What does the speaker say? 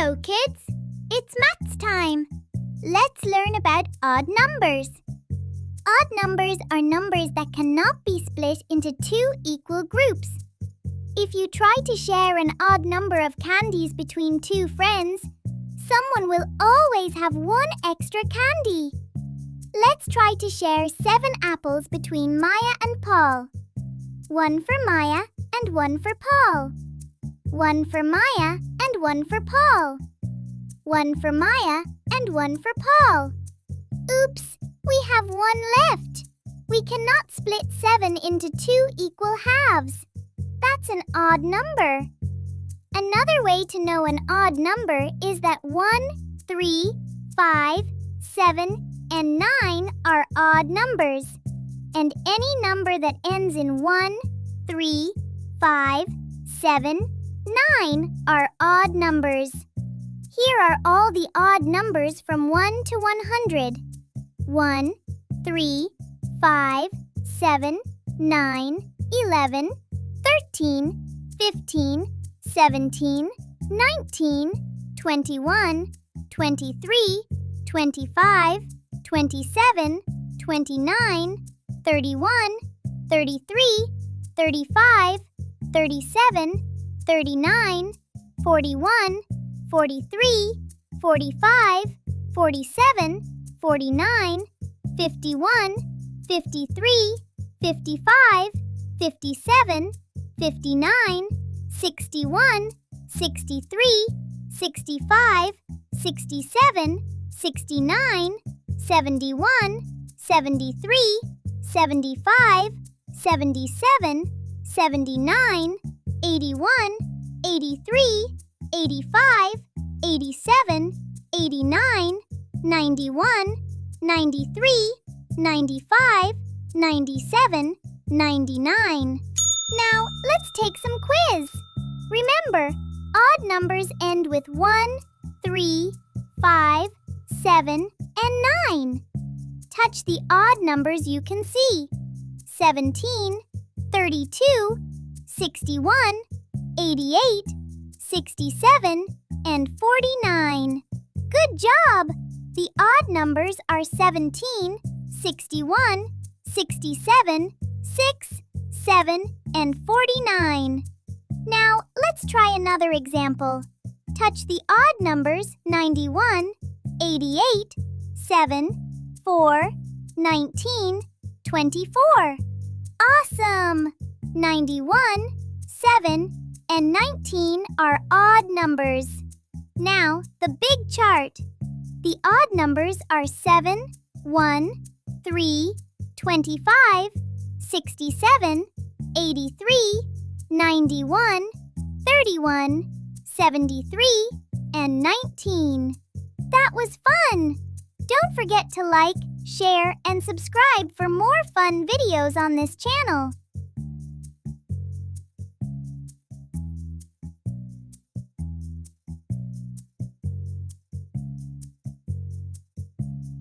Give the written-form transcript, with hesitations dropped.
Hello, kids! It's maths time. Let's learn about odd numbers. Odd numbers are numbers that cannot be split into two equal groups. If you try to share an odd number of candies between two friends, someone will always have one extra candy. Let's try to share 7 apples between Maya and Paul. 1 for Maya and 1 for Paul. 1 for Maya and 1 for Paul. 1 for Maya and 1 for Paul. Oops, we have 1 left. We cannot split 7 into 2 equal halves. That's an odd number. Another way to know an odd number is that 1, 3, 5, 7, and 9 are odd numbers. And any number that ends in 1, 3, 5, 7, 9 are odd numbers. Here are all the odd numbers from 1 to 100. 1, 3, 5, 7, 9, 11, 13, 15, 17, 19, 21, 23, 25, 27, 29, 31, 33, 35, 37, 39, 41, 43, 45, 47, 49, 51, 53, 55, 57, 59, 61, 63, 65, 67, 69, 71, 73, 75, 77, 79, 81, 83, 85, 87, 89, 91, 93, 95, 97, 99. Now, let's take some quiz. Remember, odd numbers end with 1, 3, 5, 7, and 9. Touch the odd numbers you can see. 17, 32, 61, 88, 67, and 49. Good job! The odd numbers are 17, 61, 67, 6, 7, and 49. Now, let's try another example. Touch the odd numbers 91, 88, 7, 4, 19, 24. Awesome! 91, 7, and 19 are odd numbers. Now, the big chart. The odd numbers are 7, 1, 3, 25, 67, 83, 91, 31, 73, and 19. That was fun! Don't forget to like, share, and subscribe for more fun videos on this channel.